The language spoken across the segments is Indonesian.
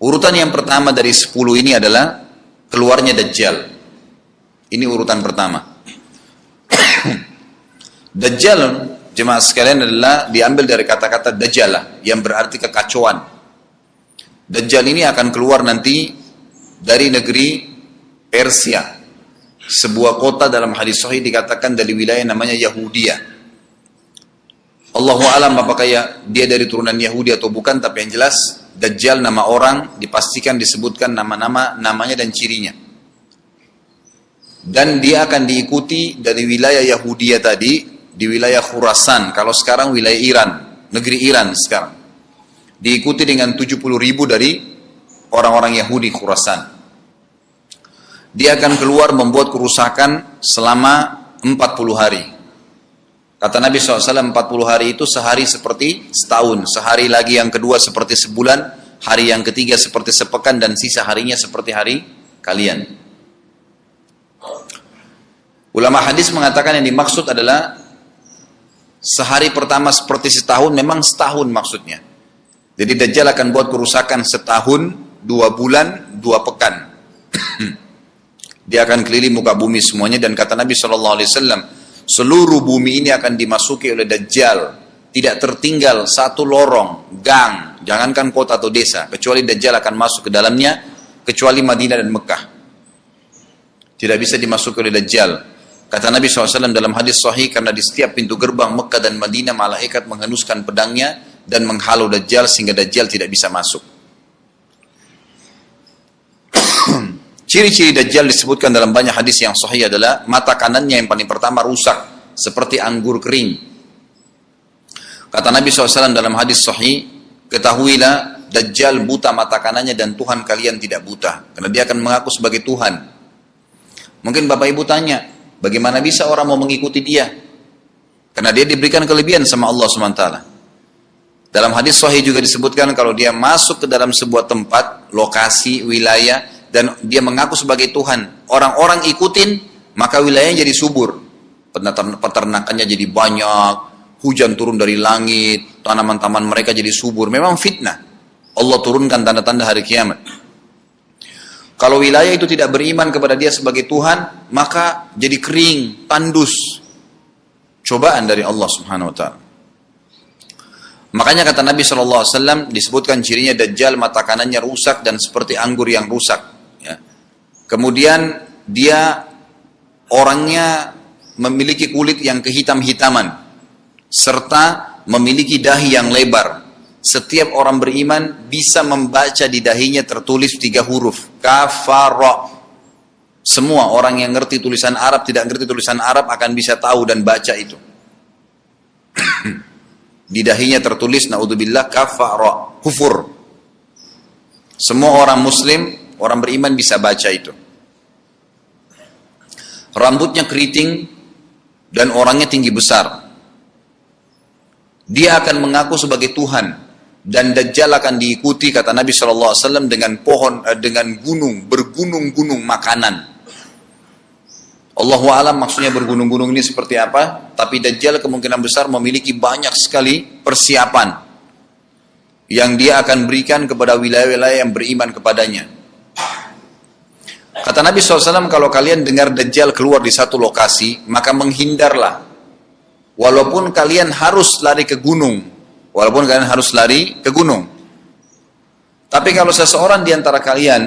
Urutan yang pertama dari 10 ini adalah keluarnya Dajjal. Ini urutan pertama. Dajjal, jemaah sekalian, adalah diambil dari kata-kata Dajjala yang berarti kekacauan. Dajjal ini akan keluar nanti dari negeri Persia. Sebuah kota dalam hadis sahih dikatakan dari wilayah namanya Yahudiyah. Allahu alam apakah dia dari turunan Yahudi atau bukan, tapi yang jelas Dajjal nama orang, dipastikan disebutkan namanya dan cirinya. Dan dia akan diikuti dari wilayah Yahudiyah tadi, di wilayah Khurasan, kalau sekarang wilayah Iran, negeri Iran sekarang. Diikuti dengan 70.000 dari orang-orang Yahudi Khurasan. Dia akan keluar membuat kerusakan selama 40 hari. Kata Nabi SAW, 40 hari itu sehari seperti setahun, sehari lagi yang kedua seperti sebulan, hari yang ketiga seperti sepekan, dan sisa harinya seperti hari kalian. Ulama hadis mengatakan yang dimaksud adalah sehari pertama seperti setahun, memang setahun maksudnya. Jadi Dajjal akan buat kerusakan setahun, 2 bulan, 2 pekan. Dia akan keliling muka bumi semuanya, dan kata Nabi SAW, seluruh bumi ini akan dimasuki oleh Dajjal. Tidak tertinggal satu lorong, gang, jangankan kota atau desa, kecuali Dajjal akan masuk ke dalamnya, kecuali Madinah dan Mekah. Tidak bisa dimasuki oleh Dajjal. Kata Nabi SAW dalam hadis sahih, karena di setiap pintu gerbang Mekah dan Madinah, malaikat menghenuskan pedangnya dan menghalau Dajjal sehingga Dajjal tidak bisa masuk. Ciri-ciri Dajjal disebutkan dalam banyak hadis yang sahih adalah mata kanannya yang paling pertama rusak seperti anggur kering. Kata Nabi SAW dalam hadis sahih, ketahuilah Dajjal buta mata kanannya dan Tuhan kalian tidak buta, karena dia akan mengaku sebagai Tuhan. Mungkin Bapak Ibu tanya, bagaimana bisa orang mau mengikuti dia? Karena dia diberikan kelebihan sama Allah SWT. Dalam hadis sahih juga disebutkan kalau dia masuk ke dalam sebuah tempat, lokasi, wilayah, dan dia mengaku sebagai Tuhan, orang-orang ikutin, maka wilayahnya jadi subur, peternakannya jadi banyak, hujan turun dari langit, tanaman-tanaman mereka jadi subur. Memang fitnah, Allah turunkan tanda-tanda hari kiamat. Kalau wilayah itu tidak beriman kepada dia sebagai Tuhan, maka jadi kering, tandus, cobaan dari Allah Subhanahu Wa Taala. Makanya kata Nabi SAW disebutkan cirinya Dajjal mata kanannya rusak dan seperti anggur yang rusak. Ya. Kemudian dia orangnya memiliki kulit yang kehitam-hitaman serta memiliki dahi yang lebar. Setiap orang beriman bisa membaca di dahinya tertulis 3 huruf kafara. Semua orang yang ngerti tulisan Arab, tidak ngerti tulisan Arab akan bisa tahu dan baca itu. Di dahinya tertulis naudzubillah kafara, kufur. Semua orang muslim, orang beriman bisa baca itu. Rambutnya keriting dan orangnya tinggi besar. Dia akan mengaku sebagai Tuhan dan Dajjal akan diikuti kata Nabi SAW dengan pohon, dengan gunung, bergunung-gunung makanan. Allahu alam maksudnya bergunung-gunung ini seperti apa, tapi Dajjal kemungkinan besar memiliki banyak sekali persiapan yang dia akan berikan kepada wilayah-wilayah yang beriman kepadanya. Kata Nabi SAW, kalau kalian dengar Dajjal keluar di satu lokasi, maka menghindarlah. Walaupun kalian harus lari ke gunung. Tapi kalau seseorang di antara kalian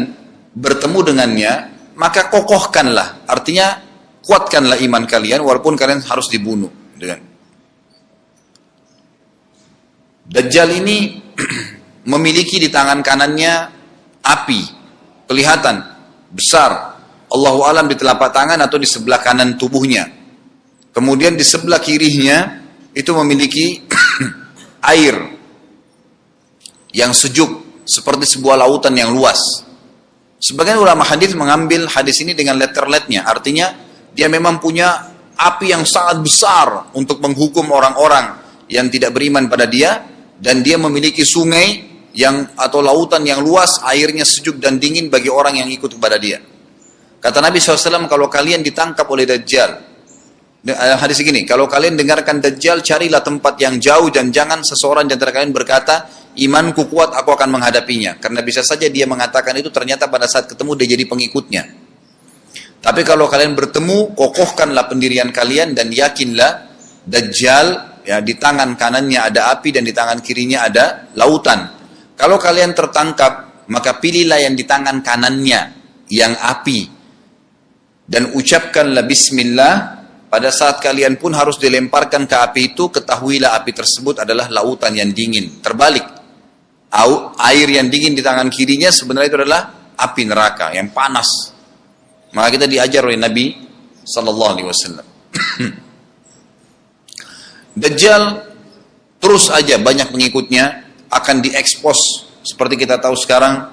bertemu dengannya, maka kokohkanlah. Artinya, kuatkanlah iman kalian, walaupun kalian harus dibunuh. Dajjal ini memiliki di tangan kanannya api. Kelihatan. Besar, Allahu alam di telapak tangan atau di sebelah kanan tubuhnya. Kemudian di sebelah kirinya itu memiliki air yang sejuk seperti sebuah lautan yang luas. Sebagian ulama hadis mengambil hadis ini dengan letter-letternya, artinya dia memang punya api yang sangat besar untuk menghukum orang-orang yang tidak beriman pada dia, dan dia memiliki sungai atau lautan yang luas, airnya sejuk dan dingin bagi orang yang ikut kepada dia. Kata Nabi SAW, kalau kalian ditangkap oleh Dajjal, hadis segini, kalau kalian dengarkan Dajjal, carilah tempat yang jauh dan jangan seseorang di antara kalian berkata, imanku kuat, aku akan menghadapinya. Karena bisa saja dia mengatakan itu, ternyata pada saat ketemu dia jadi pengikutnya. Tapi kalau kalian bertemu, kokohkanlah pendirian kalian dan yakinlah Dajjal, ya, di tangan kanannya ada api dan di tangan kirinya ada lautan. Kalau kalian tertangkap, maka pilihlah yang di tangan kanannya, yang api. Dan ucapkanlah bismillah. Pada saat kalian pun harus dilemparkan ke api itu, ketahuilah api tersebut adalah lautan yang dingin. Terbalik. Air yang dingin di tangan kirinya sebenarnya itu adalah api neraka yang panas. Maka kita diajar oleh Nabi SAW. Dajjal terus aja banyak pengikutnya, akan diekspos. Seperti kita tahu sekarang,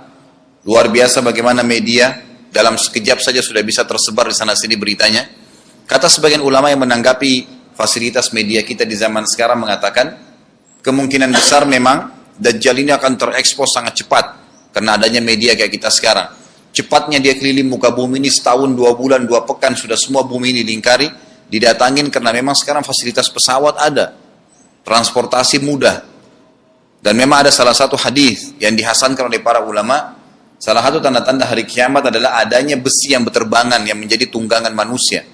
luar biasa bagaimana media dalam sekejap saja sudah bisa tersebar di sana sini beritanya. Kata sebagian ulama yang menanggapi fasilitas media kita di zaman sekarang mengatakan, kemungkinan besar memang Dajjal ini akan terekspos sangat cepat karena adanya media kayak kita sekarang. Cepatnya dia keliling muka bumi ini setahun, 2 bulan, 2 pekan, sudah semua bumi ini dilingkari, didatangin karena memang sekarang fasilitas pesawat ada, transportasi mudah. Dan memang ada salah satu hadis yang dihasankan oleh para ulama, salah satu tanda-tanda hari kiamat adalah adanya besi yang berterbangan yang menjadi tunggangan manusia.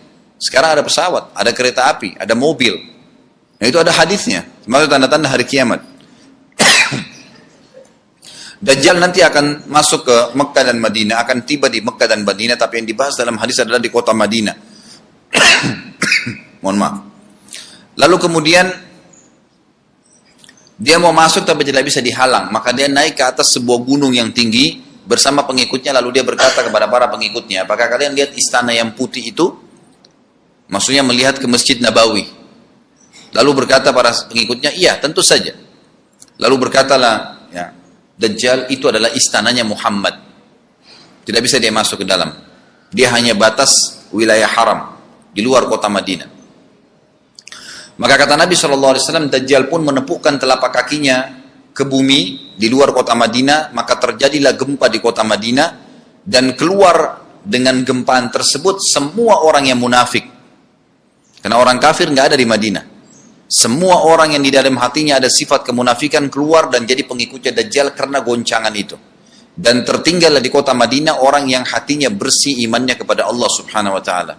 Sekarang ada pesawat, ada kereta api, ada mobil. Nah, itu ada hadisnya. Maksud tanda-tanda hari kiamat. Dajjal nanti akan masuk ke Mekah dan Madinah, akan tiba di Mekah dan Madinah, tapi yang dibahas dalam hadis adalah di kota Madinah. Mohon maaf. Lalu kemudian dia mau masuk tapi tidak bisa dihalang, maka dia naik ke atas sebuah gunung yang tinggi bersama pengikutnya, lalu dia berkata kepada para pengikutnya, apakah kalian lihat istana yang putih itu? Maksudnya melihat ke Masjid Nabawi. Lalu berkata para pengikutnya, iya tentu saja. Lalu berkatalah, ya, Dajjal itu adalah istananya Muhammad. Tidak bisa dia masuk ke dalam. Dia hanya batas wilayah haram di luar kota Madinah. Maka kata Nabi SAW, Dajjal pun menepukkan telapak kakinya ke bumi di luar kota Madinah, maka terjadilah gempa di kota Madinah, dan keluar dengan gempaan tersebut semua orang yang munafik. Karena orang kafir nggak ada di Madinah. Semua orang yang di dalam hatinya ada sifat kemunafikan keluar dan jadi pengikutnya Dajjal karena goncangan itu. Dan tertinggallah di kota Madinah orang yang hatinya bersih imannya kepada Allah Subhanahu Wa Taala.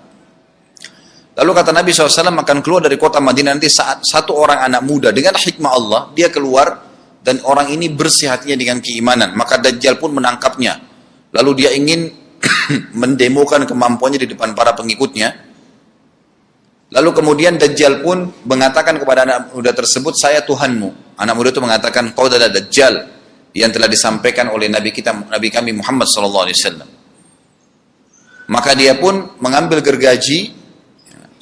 Lalu kata Nabi SAW akan keluar dari kota Madinah nanti saat satu orang anak muda dengan hikmah Allah, dia keluar dan orang ini bersih hatinya dengan keimanan. Maka Dajjal pun menangkapnya. Lalu dia ingin mendemokan kemampuannya di depan para pengikutnya. Lalu kemudian Dajjal pun mengatakan kepada anak muda tersebut, saya Tuhanmu. Anak muda itu mengatakan, kau adalah Dajjal yang telah disampaikan oleh Nabi kami Muhammad SAW. Maka dia pun mengambil gergaji,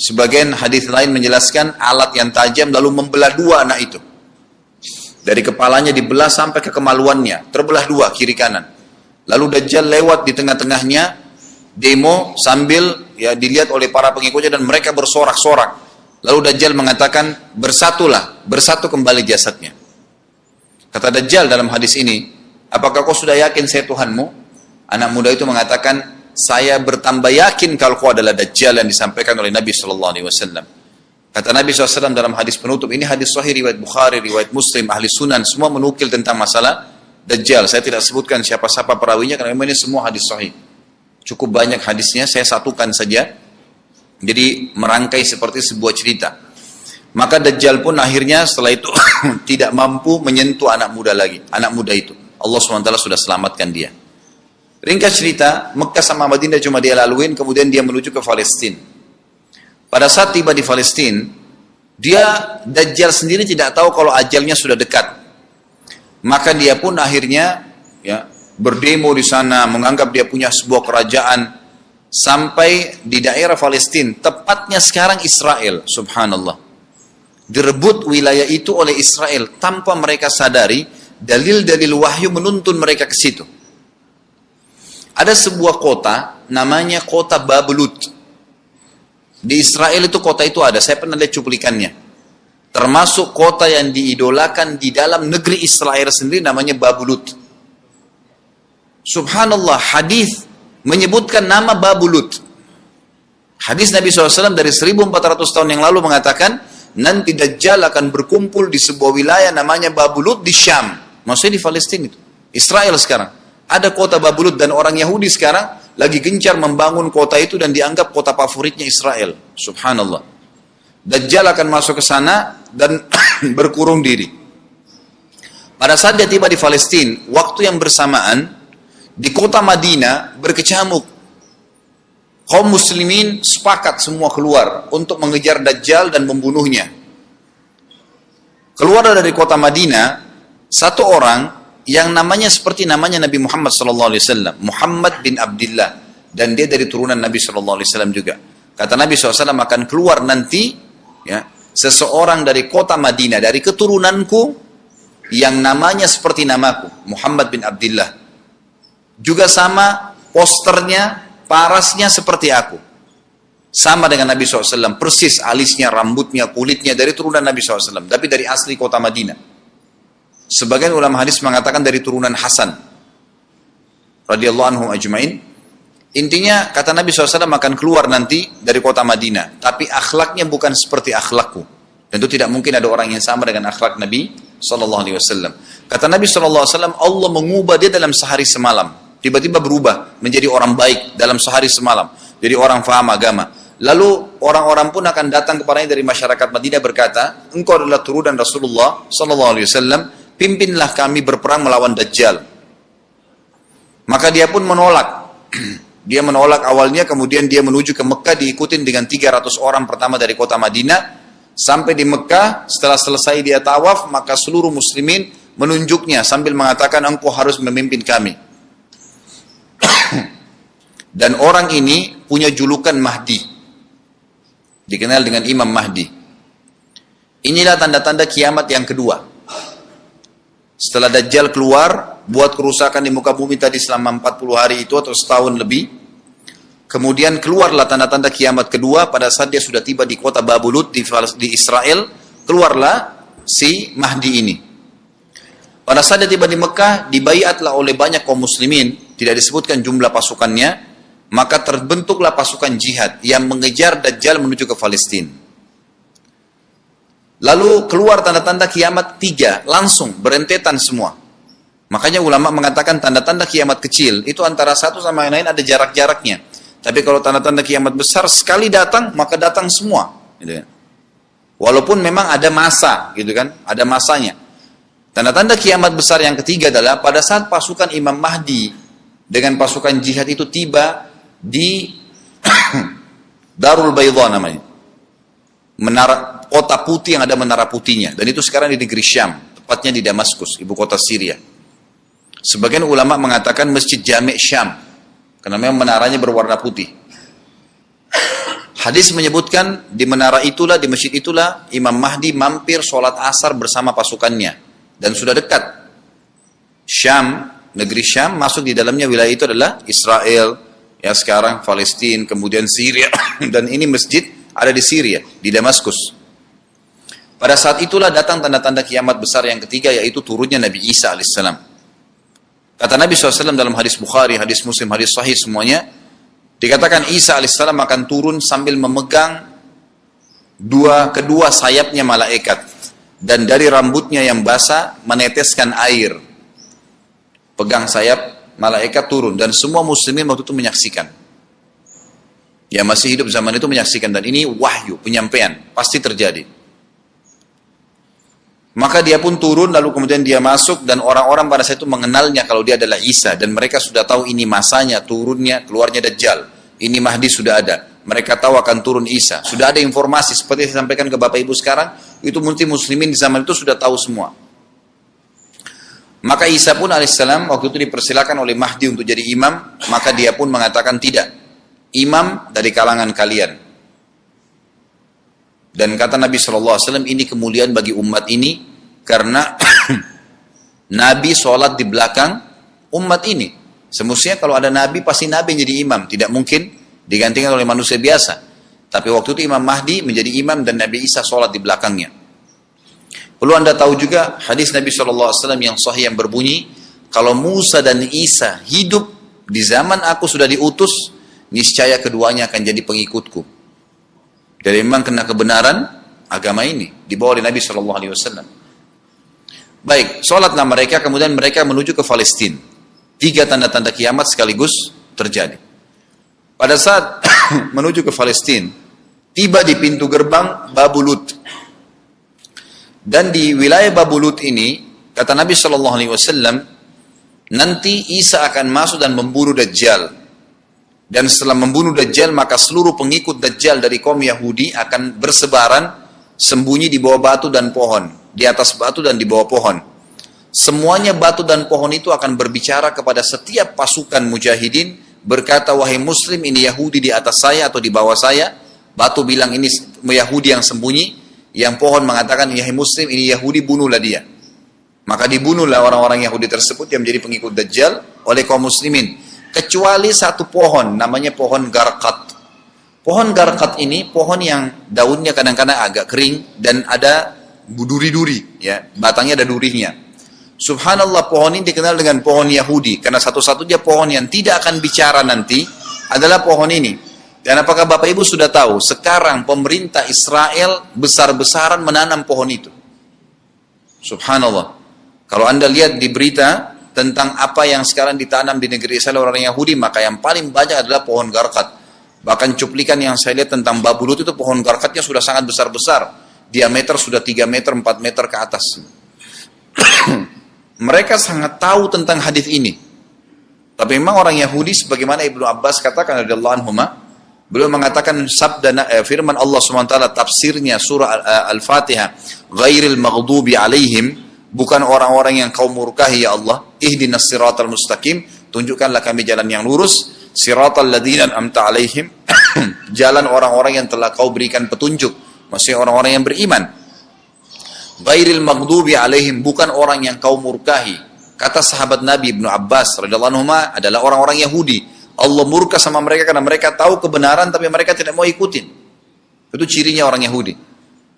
sebagian hadis lain menjelaskan alat yang tajam, lalu membelah dua anak itu. Dari kepalanya dibelah sampai ke kemaluannya, terbelah dua kiri kanan. Lalu Dajjal lewat di tengah-tengahnya, demo sambil ya dilihat oleh para pengikutnya dan mereka bersorak-sorak. Lalu Dajjal mengatakan, bersatulah, bersatu kembali jasadnya. Kata Dajjal dalam hadis ini, apakah kau sudah yakin saya Tuhanmu? Anak muda itu mengatakan, saya bertambah yakin kalau kau adalah Dajjal yang disampaikan oleh Nabi SAW. Kata Nabi SAW dalam hadis penutup, ini hadis sahih riwayat Bukhari, riwayat Muslim, ahli sunan, semua menukil tentang masalah Dajjal. Saya tidak sebutkan siapa-siapa perawinya karena memang ini semua hadis sahih. Cukup banyak hadisnya, saya satukan saja. Jadi merangkai seperti sebuah cerita. Maka Dajjal pun akhirnya setelah itu tidak mampu menyentuh anak muda lagi. Anak muda itu. Allah SWT sudah selamatkan dia. Ringkas cerita, Mekah sama Madinah cuma dia laluin, kemudian dia menuju ke Palestina. Pada saat tiba di Palestina, Dajjal sendiri tidak tahu kalau ajalnya sudah dekat. Maka dia pun akhirnya ya berdemo di sana, menganggap dia punya sebuah kerajaan sampai di daerah Palestina, tepatnya sekarang Israel, subhanallah. Direbut wilayah itu oleh Israel tanpa mereka sadari, dalil-dalil wahyu menuntun mereka ke situ. Ada sebuah kota namanya kota Babelut. Di Israel itu kota itu ada, saya pernah lihat cuplikannya. Termasuk kota yang diidolakan di dalam negeri Israel sendiri namanya Babelut. Subhanallah, hadis menyebutkan nama Babelut. Hadis Nabi SAW dari 1400 tahun yang lalu mengatakan, nanti Dajjal akan berkumpul di sebuah wilayah namanya Babelut di Syam. Maksudnya di Palestina itu. Israel sekarang. Ada kota Babulut dan orang Yahudi sekarang lagi gencar membangun kota itu dan dianggap kota favoritnya Israel. Subhanallah. Dajjal akan masuk ke sana dan berkurung diri. Pada saat dia tiba di Palestina, waktu yang bersamaan, di kota Madinah berkecamuk. Kaum muslimin sepakat semua keluar untuk mengejar Dajjal dan membunuhnya. Keluar dari kota Madinah, satu orang yang namanya seperti namanya Nabi Muhammad SAW, Muhammad bin Abdullah, dan dia dari turunan Nabi SAW juga. Kata Nabi SAW akan keluar nanti, ya, seseorang dari kota Madinah, dari keturunanku, yang namanya seperti namaku, Muhammad bin Abdullah. Juga sama posternya, parasnya seperti aku. Sama dengan Nabi SAW, persis alisnya, rambutnya, kulitnya, dari turunan Nabi SAW, tapi dari asli kota Madinah. Sebagian ulama hadis mengatakan dari turunan Hasan radhiyallahu anhum ajmain. Intinya kata Nabi SAW akan keluar nanti dari kota Madinah, tapi akhlaknya bukan seperti akhlakku. Tentu tidak mungkin ada orang yang sama dengan akhlak Nabi SAW. Kata Nabi SAW, Allah mengubah dia dalam sehari semalam. Tiba-tiba berubah menjadi orang baik dalam sehari semalam, jadi orang faham agama. Lalu orang-orang pun akan datang kepadanya dari masyarakat Madinah berkata, engkau adalah turunan Rasulullah SAW, pimpinlah kami berperang melawan Dajjal. Maka dia pun menolak. Dia menolak awalnya, kemudian dia menuju ke Mekah diikutin dengan 300 orang pertama dari kota Madinah. Sampai di Mekah, setelah selesai dia tawaf, maka seluruh muslimin menunjuknya sambil mengatakan, engkau harus memimpin kami. Dan orang ini punya julukan Mahdi, dikenal dengan Imam Mahdi. Inilah tanda-tanda kiamat yang kedua. Setelah Dajjal keluar, buat kerusakan di muka bumi tadi selama 40 hari itu atau setahun lebih. Kemudian keluarlah tanda-tanda kiamat kedua pada saat dia sudah tiba di kota Babulut di Israel. Keluarlah si Mahdi ini. Pada saat dia tiba di Mekah, dibaiatlah oleh banyak kaum muslimin, tidak disebutkan jumlah pasukannya, maka terbentuklah pasukan jihad yang mengejar Dajjal menuju ke Palestina. Lalu keluar tanda-tanda kiamat 3, langsung berentetan semua. Makanya ulama mengatakan tanda-tanda kiamat kecil itu antara satu sama yang lain ada jarak-jaraknya. Tapi kalau tanda-tanda kiamat besar sekali datang, maka datang semua. Gitu kan. Walaupun memang ada masa, gitu kan, ada masanya. Tanda-tanda kiamat besar yang ketiga adalah pada saat pasukan Imam Mahdi dengan pasukan jihad itu tiba di Darul Bayda namanya. Menara kota putih yang ada menara putihnya, dan itu sekarang di negeri Syam, tepatnya di Damaskus, ibu kota Syria. Sebagian ulama mengatakan Masjid Jami' Syam, karena memang menaranya berwarna putih. Hadis menyebutkan di menara itulah, di masjid itulah Imam Mahdi mampir sholat asar bersama pasukannya, dan sudah dekat. Syam, negeri Syam, masuk di dalamnya wilayah itu adalah Israel, ya sekarang Palestina, kemudian Syria, dan ini masjid ada di Syria, di Damaskus. Pada saat itulah datang tanda-tanda kiamat besar yang ketiga, yaitu turunnya Nabi Isa alaihissalam. Kata Nabi SAW dalam hadis Bukhari, hadis Muslim, hadis Sahih semuanya, dikatakan Isa alaihissalam akan turun sambil memegang kedua sayapnya malaikat, dan dari rambutnya yang basah meneteskan air. Pegang sayap malaikat turun, dan semua muslimin waktu itu menyaksikan. Yang masih hidup zaman itu menyaksikan, dan ini wahyu, penyampaian, pasti terjadi. Maka dia pun turun, lalu kemudian dia masuk, dan orang-orang pada saat itu mengenalnya kalau dia adalah Isa, dan mereka sudah tahu ini masanya, turunnya, keluarnya Dajjal. Ini Mahdi sudah ada. Mereka tahu akan turun Isa. Sudah ada informasi, seperti saya sampaikan ke Bapak Ibu sekarang, itu muslimin di zaman itu sudah tahu semua. Maka Isa pun alaihissalam waktu itu dipersilakan oleh Mahdi untuk jadi imam, maka dia pun mengatakan tidak. Imam dari kalangan kalian. Dan kata Nabi SAW, ini kemuliaan bagi umat ini, karena Nabi sholat di belakang umat ini. Semestinya kalau ada Nabi, pasti Nabi yang jadi imam. Tidak mungkin digantikan oleh manusia biasa. Tapi waktu itu Imam Mahdi menjadi imam dan Nabi Isa sholat di belakangnya. Perlu Anda tahu juga hadis Nabi SAW yang sahih yang berbunyi, kalau Musa dan Isa hidup di zaman aku sudah diutus, niscaya keduanya akan jadi pengikutku. Jadi memang kena kebenaran agama ini dibawa oleh Nabi SAW. Baik, sholatlah mereka, kemudian mereka menuju ke Palestina. 3 tanda-tanda kiamat sekaligus terjadi. Pada saat menuju ke Palestina, tiba di pintu gerbang Babulut. Dan di wilayah Babulut ini, kata Nabi SAW, nanti Isa akan masuk dan membunuh Dajjal. Dan setelah membunuh Dajjal, maka seluruh pengikut Dajjal dari kaum Yahudi akan bersebaran, sembunyi di bawah batu dan pohon, di atas batu dan di bawah pohon. Semuanya batu dan pohon itu akan berbicara kepada setiap pasukan mujahidin, berkata, wahai muslim, ini Yahudi di atas saya atau di bawah saya. Batu bilang ini Yahudi yang sembunyi, yang pohon mengatakan, wahai muslim, ini Yahudi, bunuhlah dia. Maka dibunuhlah orang-orang Yahudi tersebut yang menjadi pengikut Dajjal oleh kaum muslimin. Kecuali satu pohon, namanya pohon Garqat. Pohon Garqat ini pohon yang daunnya kadang-kadang agak kering dan ada duri-duri, ya, batangnya ada durinya. Subhanallah, pohon ini dikenal dengan pohon Yahudi karena satu-satunya pohon yang tidak akan bicara nanti adalah pohon ini. Dan apakah Bapak Ibu sudah tahu sekarang pemerintah Israel besar-besaran menanam pohon itu? Subhanallah. Kalau Anda lihat di berita tentang apa yang sekarang ditanam di negeri Israel orang Yahudi, maka yang paling banyak adalah pohon Garqat. Bahkan cuplikan yang saya lihat tentang Babulut itu pohon Garqatnya sudah sangat besar-besar. Diameter sudah 3 meter, 4 meter ke atas. Mereka sangat tahu tentang hadis ini. Tapi memang orang Yahudi, sebagaimana Ibnu Abbas katakan radhiyallahu anhuma, beliau mengatakan firman Allah SWT, tafsirnya surah Al-Fatihah, ghairil maghdubi alaihim, bukan orang-orang yang kau murkahi ya Allah, ihdinas siratal mustaqim, tunjukkanlah kami jalan yang lurus, siratal ladzina an'amta alaihim, jalan orang-orang yang telah kau berikan petunjuk, maksudnya orang-orang yang beriman. Ghairil maghdubi alaihim, bukan orang yang kau murkahi. Kata sahabat Nabi Ibnu Abbas radhiyallahu anhu adalah orang-orang Yahudi. Allah murka sama mereka karena mereka tahu kebenaran tapi mereka tidak mau ikutin. Itu cirinya orang Yahudi.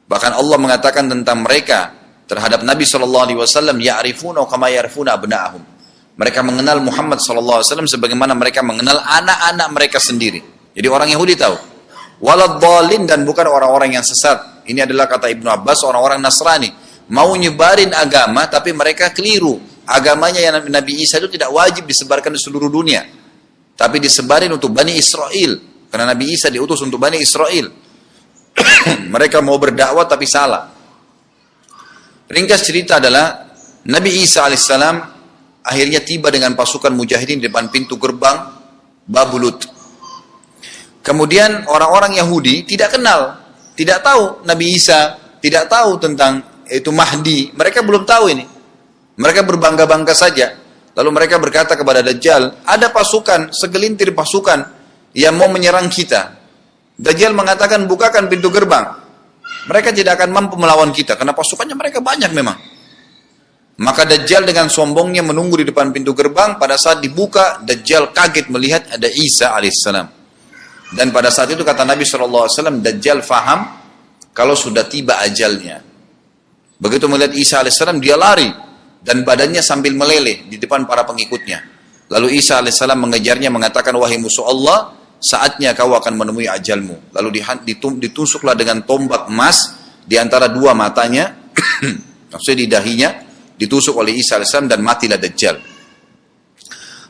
Bahkan Allah mengatakan tentang mereka terhadap Nabi SAW, ya'rifuna kama ya'rifuna abna'ahum. Mereka mengenal Muhammad SAW sebagaimana mereka mengenal anak-anak mereka sendiri. Jadi orang Yahudi tahu. Waladhdallin, dan bukan orang-orang yang sesat. Ini adalah kata Ibnu Abbas, orang-orang Nasrani. Mau nyebarin agama tapi mereka keliru. Agamanya yang Nabi Isa itu tidak wajib disebarkan di seluruh dunia. Tapi disebarin untuk Bani Israel. Karena Nabi Isa diutus untuk Bani Israel. Mereka mau berdakwah tapi salah. Ringkas cerita adalah Nabi Isa alaihissalam akhirnya tiba dengan pasukan mujahidin di depan pintu gerbang Babulut. Kemudian orang-orang Yahudi tidak kenal, tidak tahu Nabi Isa, tidak tahu tentang itu Mahdi. Mereka belum tahu ini. Mereka berbangga-bangga saja. Lalu mereka berkata kepada Dajjal, ada pasukan, segelintir pasukan yang mau menyerang kita. Dajjal mengatakan, bukakan pintu gerbang. Mereka tidak akan mampu melawan kita, karena pasukannya mereka banyak memang. Maka Dajjal dengan sombongnya menunggu di depan pintu gerbang. Pada saat dibuka, Dajjal kaget melihat ada Isa alaihissalam. Dan pada saat itu kata Nabi SAW, Dajjal faham kalau sudah tiba ajalnya. Begitu melihat Isa alaihissalam, dia lari. Dan badannya sambil meleleh di depan para pengikutnya. Lalu Isa alaihissalam mengejarnya mengatakan, wahai musuh Allah, saatnya kau akan menemui ajalmu. Lalu ditusuklah dengan tombak emas di antara dua matanya, maksudnya di dahinya, ditusuk oleh Isa alaihissalam dan matilah Dajjal.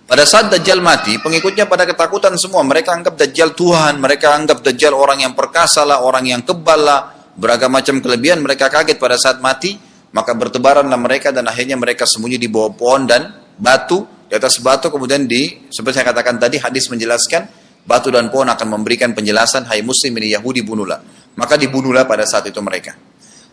Pada saat Dajjal mati, pengikutnya pada ketakutan semua. Mereka anggap Dajjal Tuhan, mereka anggap Dajjal orang yang perkasa lah, orang yang kebal lah, beragam macam kelebihan. Mereka kaget pada saat mati. Maka bertebaranlah mereka dan akhirnya mereka sembunyi di bawah pohon dan batu. Di atas batu kemudian seperti saya katakan tadi, hadis menjelaskan, batu dan pohon akan memberikan penjelasan, hai muslim ini Yahudi, bunuhlah. Maka dibunuhlah pada saat itu mereka.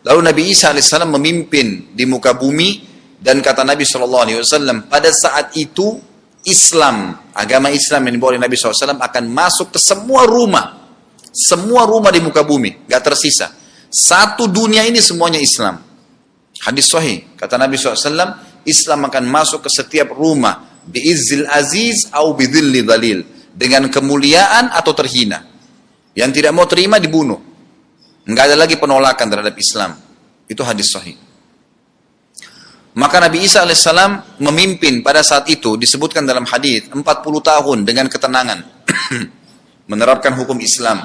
Lalu Nabi Isa AS memimpin di muka bumi, dan kata Nabi SAW, pada saat itu Islam, agama Islam yang dibawa oleh Nabi SAW akan masuk ke semua rumah di muka bumi, gak tersisa. Satu dunia ini semuanya Islam. Hadis sahih, kata Nabi SAW, Islam akan masuk ke setiap rumah, bi'izzil aziz au bidhilli dhalil, dengan kemuliaan atau terhina. Yang tidak mau terima dibunuh. Enggak ada lagi penolakan terhadap Islam. Itu hadis sahih. Maka Nabi Isa alaihissalam memimpin pada saat itu, disebutkan dalam hadis 40 tahun dengan ketenangan menerapkan hukum Islam.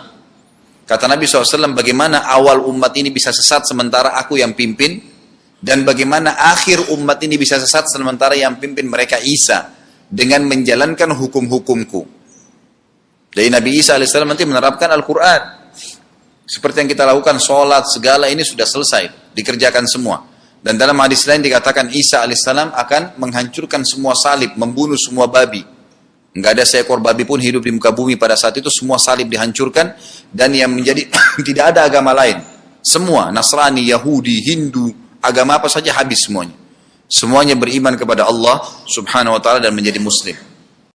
Kata Nabi SAW, bagaimana awal umat ini bisa sesat sementara aku yang pimpin? Dan bagaimana akhir umat ini bisa sesat sementara yang pimpin mereka Isa dengan menjalankan hukum-hukumku. Jadi Nabi Isa alaihissalam nanti menerapkan Al-Quran. Seperti yang kita lakukan, sholat, segala ini sudah selesai, dikerjakan semua. Dan dalam hadis lain dikatakan Isa alaihissalam akan menghancurkan semua salib, membunuh semua babi. Enggak ada seekor babi pun hidup di muka bumi pada saat itu, semua salib dihancurkan. Dan yang menjadi, tidak ada agama lain. Semua, Nasrani, Yahudi, Hindu, agama apa saja habis semuanya. Semuanya beriman kepada Allah subhanahu wa ta'ala dan menjadi muslim.